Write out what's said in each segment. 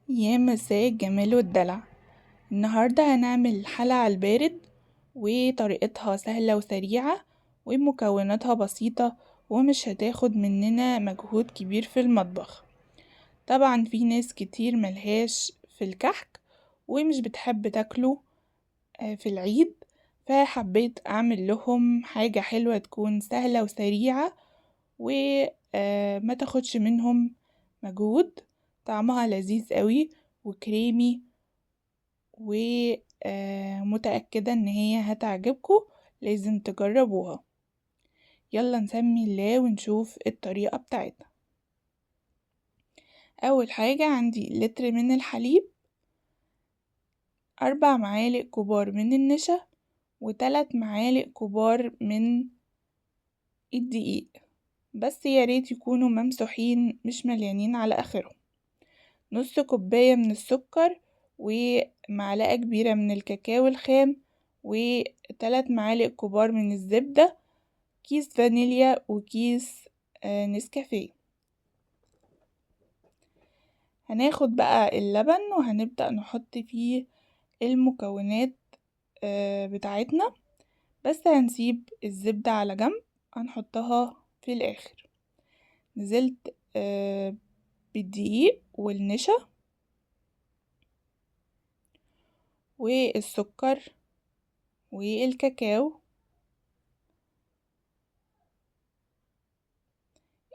يا مساء الجمال والدلع. النهاردة هنعمل حلة على البارد، وطريقتها سهلة وسريعة، ومكوناتها بسيطة، ومش هتاخد مننا مجهود كبير في المطبخ. طبعا في ناس كتير ملهاش في الكحك ومش بتحب تاكله في العيد، فحبيت اعمل لهم حاجة حلوة تكون سهلة وسريعة وما تاخدش منهم مجهود. طعمها لذيذ قوي وكريمي، ومتأكدة ان هي هتعجبكم. لازم تجربوها. يلا نسمي الله ونشوف الطريقة بتاعتنا. اول حاجة عندي لتر من الحليب، 4 معالق كبار من النشا، و3 معالق كبار من الدقيق، بس ياريت يكونوا ممسوحين مش مليانين على اخرهم. نص كوباية من السكر، ومعلقة كبيرة من الكاكاو الخام، و3 معالق كبار من الزبدة، كيس فانيليا، وكيس نسكافيه. هناخد بقى اللبن وهنبدأ نحط فيه المكونات بتاعتنا، بس هنسيب الزبدة على جنب، هنحطها في الآخر. نزلت بالدقيق والنشا والسكر والكاكاو،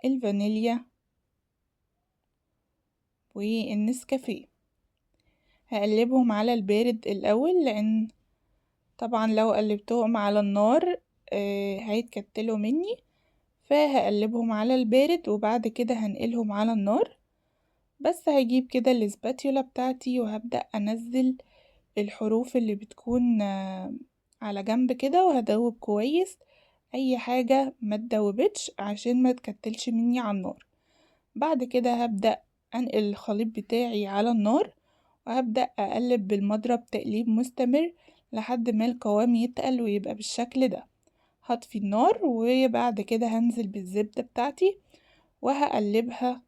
الفانيليا والنسكافيه. هقلبهم على البارد الأول، لأن طبعا لو قلبتهم على النار هيتكتلوا مني، فهقلبهم على البارد وبعد كده هنقلهم على النار. بس هجيب كده الاسباتيولا بتاعتي وهبدأ أنزل الحروف اللي بتكون على جنب كده، وهدوب كويس أي حاجة ما تدوبتش عشان ما تكتلش مني على النار. بعد كده هبدأ أنقل الخليط بتاعي على النار، وهبدأ أقلب بالمضرب تقليب مستمر لحد ما القوام يتقل ويبقى بالشكل ده. هطفي النار وبعد كده هنزل بالزبدة بتاعتي وهقلبها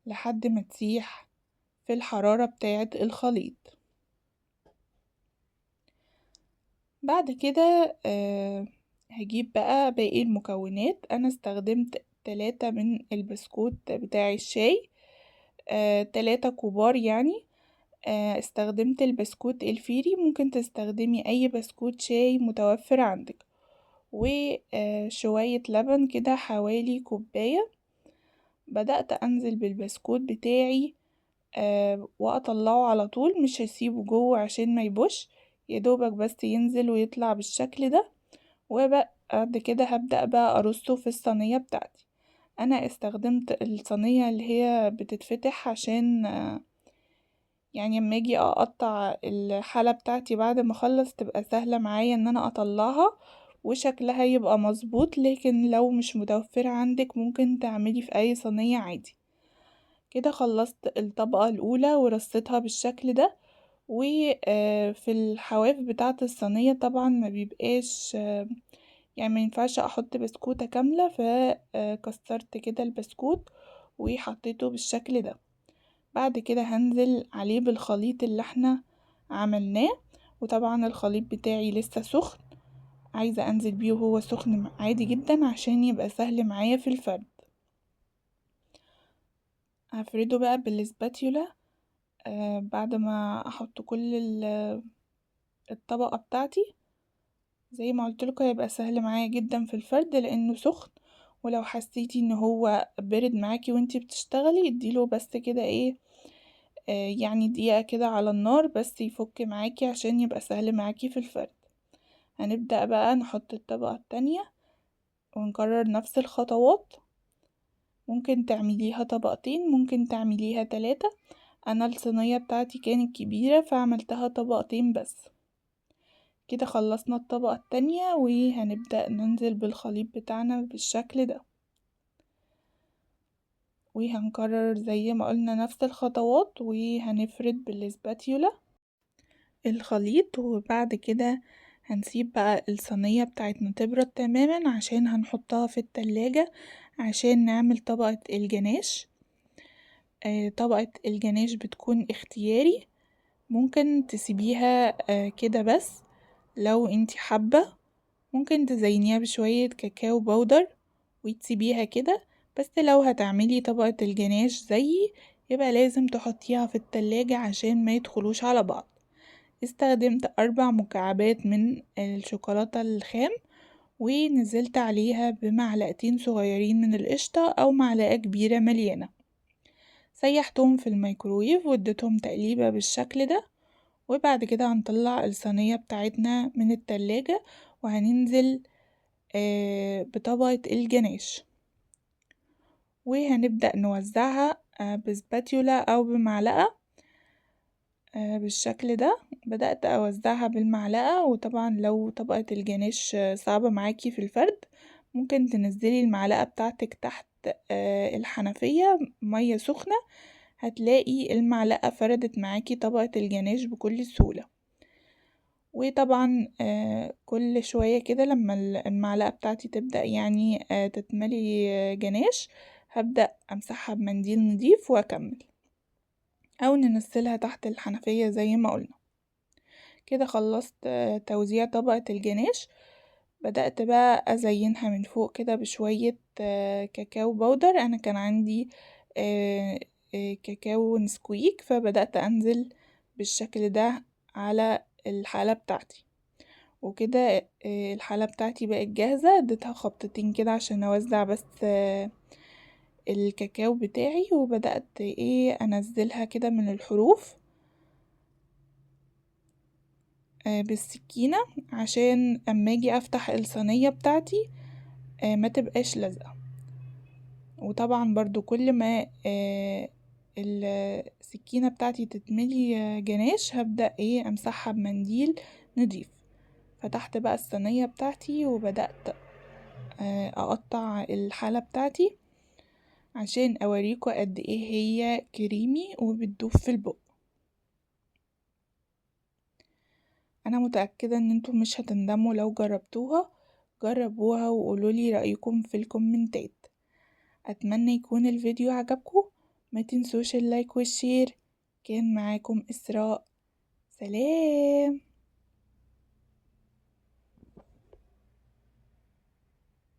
لحد ما تسيح في الحرارة بتاعة الخليط. بعد كده هجيب بقى باقي المكونات. أنا استخدمت 3 من البسكوت بتاع الشاي، 3 كبار يعني. استخدمت البسكوت الفيري، ممكن تستخدمي أي بسكوت شاي متوفر عندك، وشوية لبن كده حوالي كوباية. بدأت أنزل بالبسكوت بتاعي وأطلعه على طول، مش هسيبه جوه عشان ما يبوش، يدوبك بس ينزل ويطلع بالشكل ده. وبعد كده هبدأ بقى أرصه في الصينية بتاعتي. أنا استخدمت الصينية اللي هي بتتفتح عشان يعني لما اجي اقطع الحلة بتاعتي بعد ما اخلص تبقى سهلة معايا ان انا اطلعها وشكلها يبقى مظبوط. لكن لو مش متوفرة عندك ممكن تعملي في اي صينية عادي. كده خلصت الطبقة الاولى ورصيتها بالشكل ده. وفي الحواف بتاعة الصينية طبعا ما بيبقاش يعني ما ينفعش احط بسكوتة كاملة، فكسرت كده البسكوت وحطيته بالشكل ده. بعد كده هنزل عليه بالخليط اللي احنا عملناه، وطبعا الخليط بتاعي لسه سخن، عايزة انزل بيه وهو سخن عادي جدا عشان يبقى سهل معايا في الفرد. هفرده بقى بالسباتيولا بعد ما احط كل الطبقة بتاعتي. زي ما قلتلكوا هيبقى سهل معايا جدا في الفرد لانه سخن. ولو حسيتي ان هو برد معاكي وانتي بتشتغلي اديله بس كده ايه يعني دقيقة كده على النار بس يفك معاكي عشان يبقى سهل معاكي في الفرد. هنبدأ بقى نحط الطبقة التانية ونكرر نفس الخطوات. ممكن تعمليها طبقتين، ممكن تعمليها 3. أنا الصينية بتاعتي كانت كبيرة فعملتها طبقتين بس. كده خلصنا الطبقة التانية وهنبدأ ننزل بالخليط بتاعنا بالشكل ده، وهنكرر زي ما قلنا نفس الخطوات وهنفرد بالسباتيولا الخليط. وبعد كده هنسيب بقى الصينية بتاعتنا تبرد تماما عشان هنحطها في التلاجة عشان نعمل طبقة الجناش. طبقة الجناش بتكون اختياري، ممكن تسيبيها كده بس لو انتي حابة، ممكن تزينيها بشوية كاكاو باودر وتسيبيها كده. بس لو هتعملي طبقة الجناش زيي يبقى لازم تحطيها في التلاجة عشان ما يدخلوش على بعض. استخدمت 4 مكعبات من الشوكولاتة الخام، ونزلت عليها بمعلقتين صغيرين من القشطة أو معلقة كبيرة مليانة. سيحتهم في الميكرويف واديتهم تقليبة بالشكل ده، وبعد كده هنطلع الصينية بتاعتنا من التلاجة وهننزل بطبقة الجناش، وهنبدأ نوزعها بسباتيولا أو بمعلقة بالشكل ده. بدأت أوزعها بالمعلقة، وطبعا لو طبقة الجناش صعبة معاكي في الفرد ممكن تنزلي المعلقة بتاعتك تحت الحنفية مية سخنة، هتلاقي المعلقة فردت معاكي طبقة الجناش بكل سهولة. وطبعا كل شوية كده لما المعلقة بتاعتي تبدأ يعني تتملي جناش هبدأ أمسحها بمنديل نضيف وأكمل، أو ننزلها تحت الحنفية زي ما قلنا. كده خلصت توزيع طبقة الجناش. بدأت بقى أزينها من فوق كده بشوية كاكاو باودر. أنا كان عندي كاكاو نسكويك، فبدأت أنزل بالشكل ده على الحالة بتاعتي. وكده الحالة بتاعتي بقت جاهزة. اديتها خبطتين كده عشان أوزع بس الكاكاو بتاعي، وبدأت أنزلها كده من الحروف بالسكينة عشان اما اجي افتح الصينية بتاعتي ما تبقاش لازقة. وطبعا برضو كل ما السكينة بتاعتي تتملي جناش هبدأ امسحها بمنديل نضيف. فتحت بقى الصينية بتاعتي وبدأت اقطع الحالة بتاعتي عشان اوريكم قد ايه هي كريمي وبتدوب في البق. انا متأكدة ان انتم مش هتندموا لو جربتوها. جربوها وقولولي رأيكم في الكومنتات. اتمنى يكون الفيديو عجبكم، ما تنسوش اللايك والشير. كان معاكم إسراء، سلام.